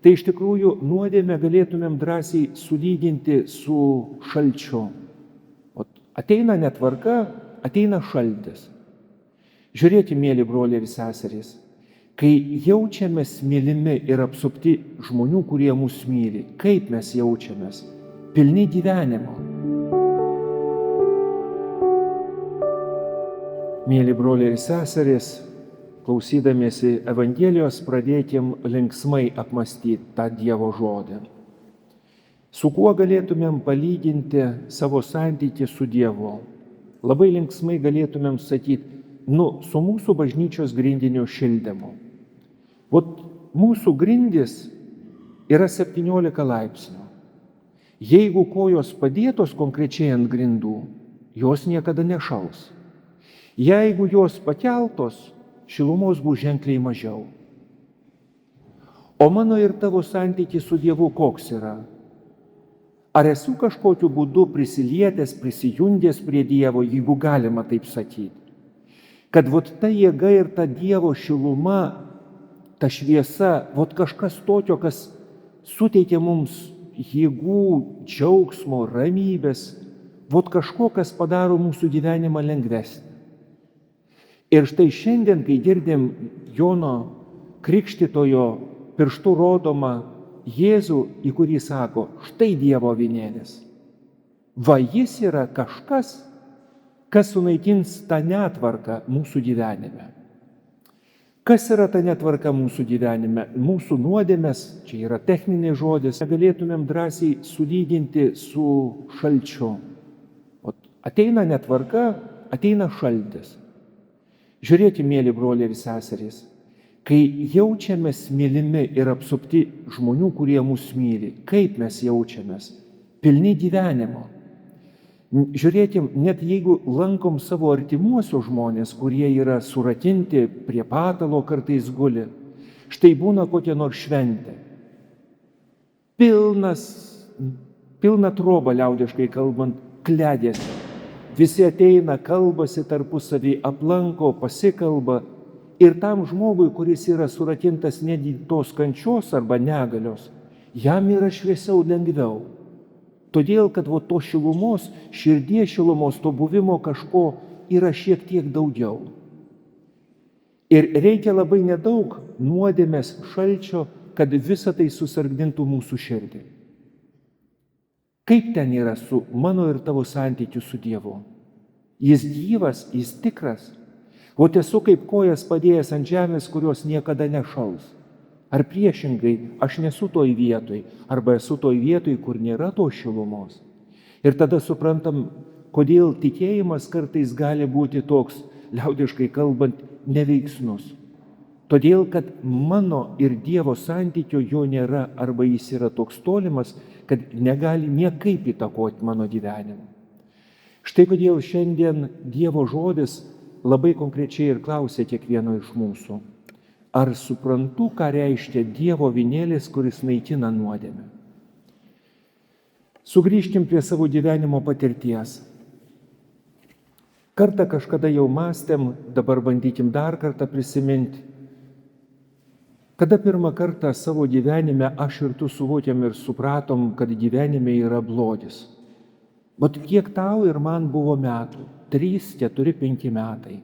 tai iš tikrųjų nuodėmę galėtumėm drąsiai sulyginti su šalčiu. O ateina netvarka, ateina šaltis. Žiūrėkite, mėly broliai ir seserys, kai jaučiamės mylimi ir apsupti žmonių, kurie mus myli, kaip mes jaučiamės? Pilni gyvenimo. Mėly broliai ir seserys, klausydamiesi Evangelijos pradėkim linksmai apmąstyti tą Dievo žodį. Su kuo galėtumėm palyginti savo santykį su Dievu? Labai linksmai galėtumėm sakyti, su mūsų bažnyčios grindinio šildymu. Mūsų grindis yra 17 laipsnių. Jeigu kojos padėtos konkrečiai ant grindų, jos niekada nešals. Jeigu jos pakeltos, šilumos bus ženkliai mažiau. O mano ir tavo santykis su Dievu koks yra? Ar esu kažkokiu būdu prisilietęs, prisijungęs prie Dievo, jeigu galima taip sakyti? Kad ta jėga ir ta Dievo šiluma, ta šviesa, kažkas tokio, kas suteikia mums jėgų, džiaugsmo, ramybės, kažko, kas padaro mūsų gyvenimą lengvesnį. Ir štai šiandien, kai girdim Jono Krikštytojo pirštu rodomą Jėzų, į kurį sako, štai Dievo avinėlis. Jis yra kažkas, kas sunaikins tą netvarką mūsų gyvenime. Kas yra ta netvarka mūsų gyvenime? Mūsų nuodėmės, čia yra techninis žodis, galėtumėm drąsiai sulyginti su šalčiu. O ateina netvarka, ateina šaltis. Žiūrėkite, mėly broliai ir seserys, kai jaučiamės mylimi ir apsupti žmonių, kurie mus myli, kaip mes jaučiamės? Pilni gyvenimo. Žiūrėkim, net jeigu lankom savo artimuosius žmonės, kurie yra surakinti, prie patalo kartais guli, štai būna kokia nors šventė. Pilna troba, liaudiškai kalbant, kledėsi. Visi ateina, kalbasi tarpusavį, aplanko, pasikalba. Ir tam žmogui, kuris yra surakintas ne tos kančios arba negalios, jam yra šviesiau, lengviau. Todėl, kad to šilumos, širdies šilumos, to buvimo kažko yra šiek tiek daugiau. Ir reikia labai nedaug nuodėmės šalčio, kad visa tai susargdintų mūsų širdį. Kaip ten yra su mano ir tavo santykiu su Dievu? Jis gyvas, jis tikras. Esu kaip kojas padėjęs ant žemės, kurios niekada nešals. Ar priešingai, aš nesu toj vietoj, arba esu toj vietoj, kur nėra tos šilumos. Ir tada suprantam, kodėl tikėjimas kartais gali būti toks, liaudiškai kalbant, neveiksnus. Todėl, kad mano ir Dievo santykio jo nėra, arba jis yra toks tolimas, kad negali niekaip įtakoti mano gyvenimą. Štai kodėl šiandien Dievo žodis labai konkrečiai ir klausia kiekvieno iš mūsų. Ar suprantu, ką reiškia Dievo avinėlis, kuris naikina nuodėmę? Sugrįžkim prie savo gyvenimo patirties. Kartą kažkada jau mąstėm, dabar bandykim dar kartą prisiminti. Kada pirmą kartą savo gyvenime aš ir tu suvokėm ir supratom, kad gyvenime yra blogis. Kiek tau ir man buvo metų? 3, 4, 5 metai.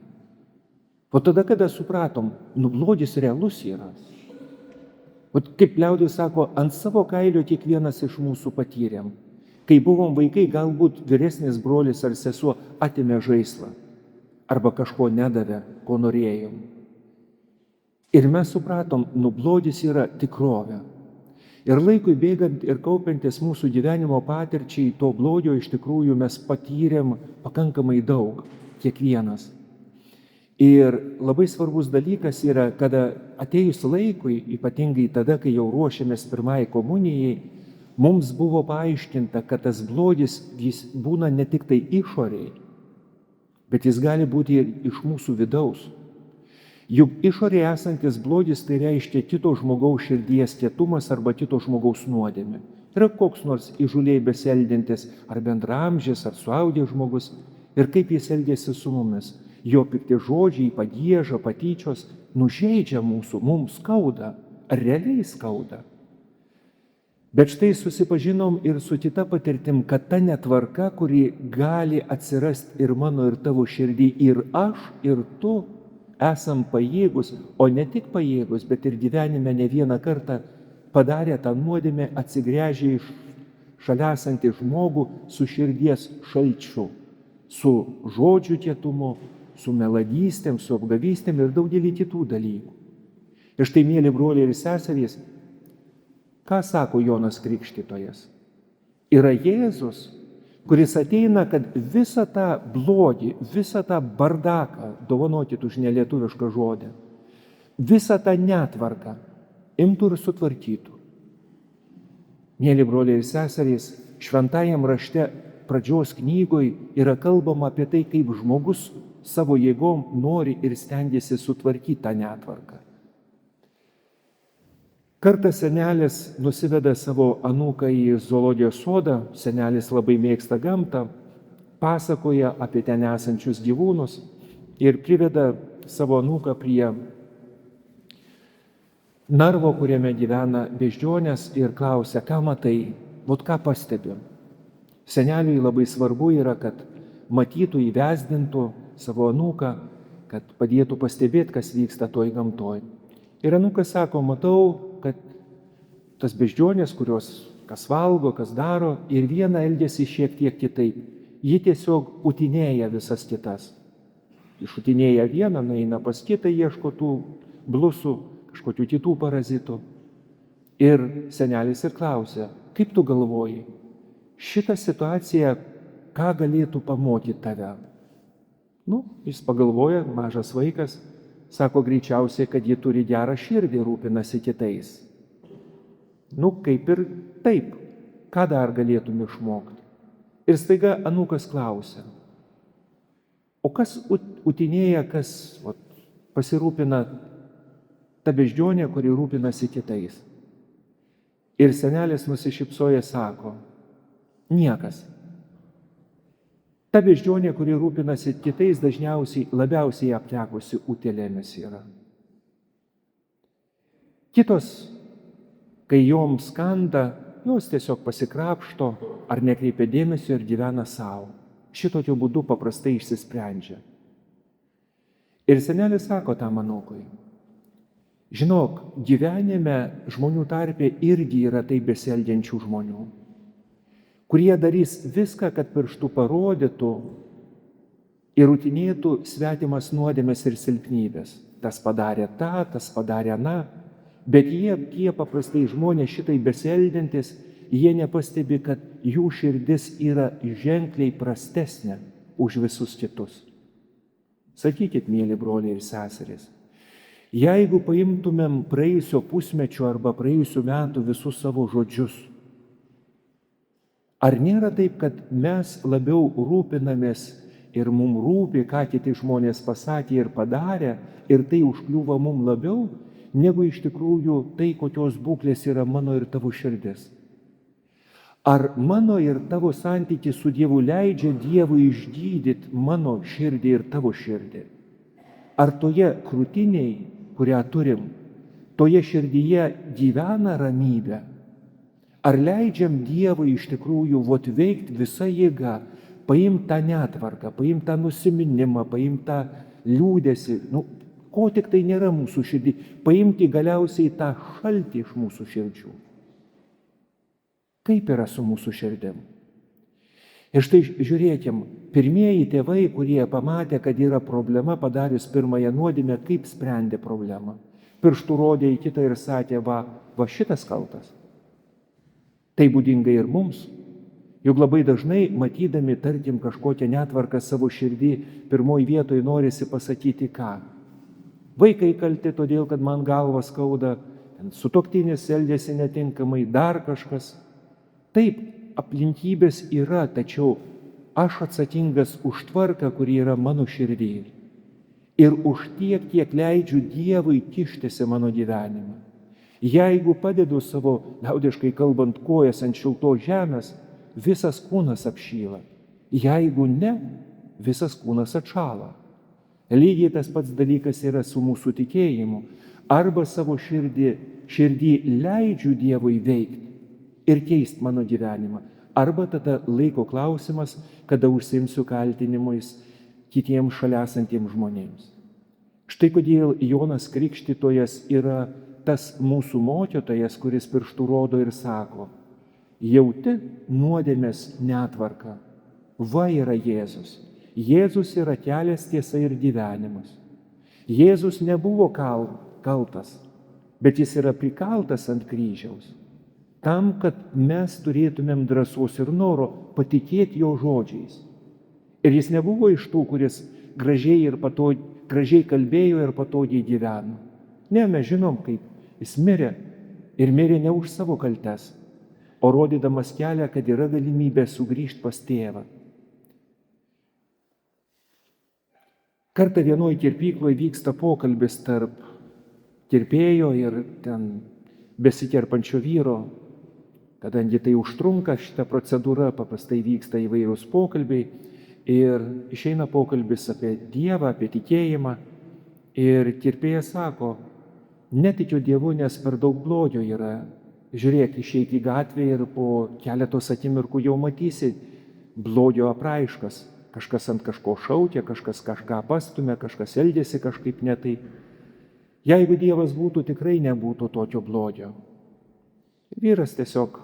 O tada, kada supratom, blogis realus yra. Kaip liaudis sako, ant savo kailio kiekvienas iš mūsų patyrėm. Kai buvom vaikai, galbūt vyresnis brolis ar sesuo atėmė žaislą. Arba kažko nedavė, ko norėjom. Ir mes supratom, blogis yra tikrovė. Ir laikui bėgant ir kaupiantis mūsų gyvenimo patirčiai, to blogio iš tikrųjų mes patyrėm pakankamai daug, kiekvienas. Ir labai svarbus dalykas yra, kada atėjus laikui, ypatingai tada, kai jau ruošiamės pirmai komunijai, mums buvo paaiškinta, kad tas blogis jis būna ne tik tai išoriai, bet jis gali būti ir iš mūsų vidaus. Juk išorėje esantis blogis tai reiškia kito žmogaus širdies kietumas arba kito žmogaus nuodėmė. Yra koks nors įžūliai besielgiantis ar bendraamžis ar suaugęs žmogus ir kaip jis elgiasi su mumis. Jo pikti žodžiai, pagieža, patyčios nužeidžia mūsų, mums skauda, ar realiai skauda. Bet štai susipažinom ir su kita patirtim, kad ta netvarka, kuri gali atsirasti ir mano, ir tavo širdį, ir aš, ir tu esam pajėgus, o ne tik pajėgus, bet ir gyvenime ne vieną kartą padarę tą nuodėmę, atsigręžę iš šalia esantį žmogų su širdies šalčiu, su žodžių kietumu, su melagystėm, su apgavystėm ir daugelį kitų dalykų. Ir štai, mėly broliai ir seserys, ką sako Jonas Krikštytojas? Yra Jėzus, kuris ateina, kad visą tą blogį, visą tą bardaką, dovanokit už nelietuvišką žodį, visą tą netvarką imtų ir sutvarkytų. Mėly broliai ir seserys, šventajam rašte pradžios knygoj yra kalbama apie tai, kaip žmogus savo jėgom nori ir stengiasi sutvarkyti tą netvarką. Kartą senelis nusiveda savo anūką į zoologijos sodą, senelis labai mėgsta gamtą, pasakoja apie ten esančius gyvūnus ir priveda savo anūką prie narvo, kuriame gyvena beždžionės ir klausia, ką matai, ką pastebi. Seneliui labai svarbu yra, kad matytų, įvesdintų savo anūką, kad padėtų pastebėti, kas vyksta toj gamtoj. Ir anūkas sako, matau, kad tas beždžionės, kurios kas valgo, kas daro, ir viena elgiasi šiek tiek kitaip. Ji tiesiog utinėja visas kitas. Išutinėja vieną, nueina pas kitą, ieško tų blusų, kažkokių kitų parazitų. Ir senelis ir klausia, kaip tu galvoji, šitą situaciją, ką galėtų pamokyti tave? Jis pagalvoja, mažas vaikas, sako greičiausiai, kad ji turi gerą širdį, rūpinasi kitais. Kaip ir taip, ką dar galėtum išmokti? Ir staiga anūkas klausia, o kas utinėja, kas pasirūpina ta beždžionė, kuri rūpinasi kitais? Ir senelis nusišypsoja sako, niekas. Ta beždžionė, kuri rūpinasi kitais, dažniausiai labiausiai aptekusi utėlėmis yra. Kitos, kai joms skanda, jos tiesiog pasikrapšto ar nekreipia dėmesio ir gyvena savo. Šitokiu būdu paprastai išsisprendžia. Ir senelis sako tam anūkui, žinok, gyvenime žmonių tarpe irgi yra taip besielgiančių žmonių, kurie darys viską, kad pirštų parodytų ir rutinėtų svetimas nuodėmes ir silpnybės. Tas padarė tą, tas padarė aną, bet jie paprastai žmonės šitai besielgiantis, jie nepastebi, kad jų širdis yra ženkliai prastesnė už visus kitus. Sakykit, mėly broliai ir seserys, jeigu paimtumėm praėjusio pusmečio arba praėjusių metų visus savo žodžius, ar nėra taip, kad mes labiau rūpinamės ir mums rūpi, ką kiti žmonės pasakė ir padarė, ir tai užkliūva mums labiau, negu iš tikrųjų tai, kokios būklės yra mano ir tavo širdis? Ar mano ir tavo santykis su Dievu leidžia Dievui išgydyti mano širdį ir tavo širdį? Ar toje krūtinėje, kurią turim, toje širdyje gyvena ramybė? Ar leidžiam Dievui iš tikrųjų veikti visą jėgą, paimti tą netvarką, paimti tą nusiminimą, paimti tą liūdesį, ko tik tai nėra mūsų širdį, paimti galiausiai tą šaltį iš mūsų širdžių? Kaip yra su mūsų širdim? Ir štai žiūrėkim, pirmieji tėvai, kurie pamatė, kad yra problema, padarius pirmąją nuodėmę, kaip sprendė problemą. Pirštų rodė į kitą ir sakė, va šitas kaltas. Tai būdinga ir mums. Juk labai dažnai, matydami, tarkim, kažkokią netvarką savo širdį, pirmoji vietoje norisi pasakyti ką? Vaikai kalti todėl, kad man galvą skauda, sutuoktinis elgiasi netinkamai, dar kažkas. Taip, aplinkybės yra, tačiau aš atsakingas už tvarką, kuri yra mano širdyje. Ir už tiek, kiek leidžiu Dievui kištis į mano gyvenimą. Jeigu padedu savo, liaudiškai kalbant, kojas ant šiltos žemės, visas kūnas apšyla. Jeigu ne, visas kūnas atšąla. Lygiai tas pats dalykas yra su mūsų tikėjimu. Arba savo širdį leidžiu Dievui veikti ir keisti mano gyvenimą. Arba tada laiko klausimas, kada užsiimsiu kaltinimais kitiems šalia esantiems žmonėms. Štai kodėl Jonas Krikštytojas yra tas mūsų mokytojas, kuris pirštų rodo ir sako, jauti nuodėmės netvarką. Va yra Jėzus. Jėzus yra kelias, tiesa ir gyvenimas. Jėzus nebuvo kaltas, bet jis yra prikaltas ant kryžiaus. Tam, kad mes turėtumėm drąsos ir noro patikėti jo žodžiais. Ir jis nebuvo iš tų, kuris gražiai kalbėjo ir patogiai gyveno. Ne, mes žinom, kaip jis mirė. Ir mirė ne už savo kaltes, o rodydamas kelią, kad yra galimybė sugrįžti pas tėvą. Kartą vienoje kirpykloje vyksta pokalbis tarp kirpėjo ir ten besikerpančio vyro. Kadangi tai užtrunka, šita procedūra paprastai vyksta įvairūs pokalbiai ir išeina pokalbis apie Dievą, apie tikėjimą. Ir kirpėjas sako, netikiu Dievu, nes per daug blogio yra. Žiūrėk, išeik į gatvę ir po keletos akimirkų jau matysi blogio apraiškas. Kažkas ant kažko šaukia, kažkas kažką pastumia, kažkas elgiasi kažkaip ne taip. Jeigu Dievas būtų, tikrai nebūtų tokio blogio. Vyras tiesiog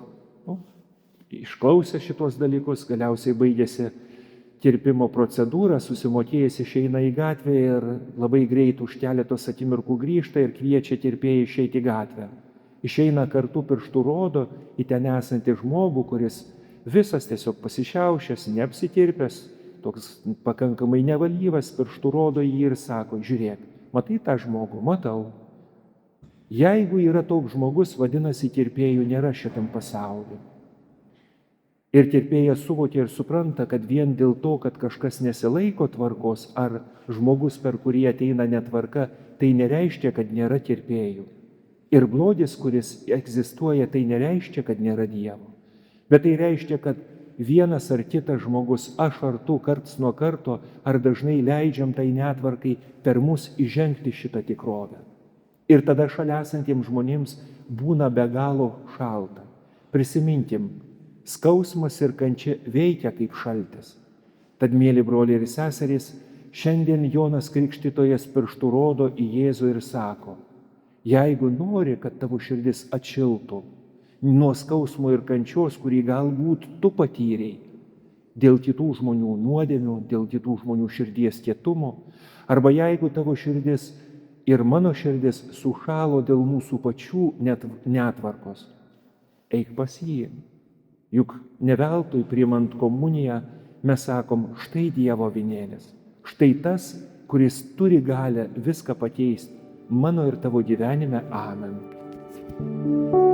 išklausė šitos dalykus, galiausiai baigėsi kirpimo procedūra, susimokėjęs išeina į gatvę ir labai greit už keletos akimirkų grįžta ir kviečia kirpėją išeiti į gatvę. Išeina kartu pirštų rodo į ten esantį žmogų, kuris visas tiesiog pasišiaušęs, neapsikirpęs, toks pakankamai nevalyvas, pirštų rodo jį ir sako, žiūrėk, matai tą žmogų? Matau. Jeigu yra toks žmogus, vadinasi, kirpėjų nėra šitam pasauliu. Ir kirpėjas suvokia ir supranta, kad vien dėl to, kad kažkas nesilaiko tvarkos ar žmogus, per kurį ateina netvarka, tai nereiškia, kad nėra kirpėjų. Ir blogis, kuris egzistuoja, tai nereiškia, kad nėra Dievo. Bet tai reiškia, kad vienas ar kitas žmogus, aš ar tu, karts nuo karto, ar dažnai leidžiam tai netvarkai per mus įžengti šitą tikrovę. Ir tada šalia esantiems žmonėms būna be galo šalta. Prisiminkim, skausmas ir kančia veikia kaip šaltis. Tad, mėly broliai ir seserys, šiandien Jonas Krikštytojas pirštų rodo į Jėzų ir sako, jeigu nori, kad tavo širdis atšiltų nuo skausmo ir kančios, kurį galbūt tu patyrei dėl kitų žmonių nuodėmių, dėl kitų žmonių širdies kietumo, arba jeigu tavo širdis ir mano širdis sušalo dėl mūsų pačių netvarkos, eik pas jį. Juk ne veltui priimant komuniją mes sakom, štai Dievo avinėlis, štai tas, kuris turi galią viską pakeisti mano ir tavo gyvenime. Amen.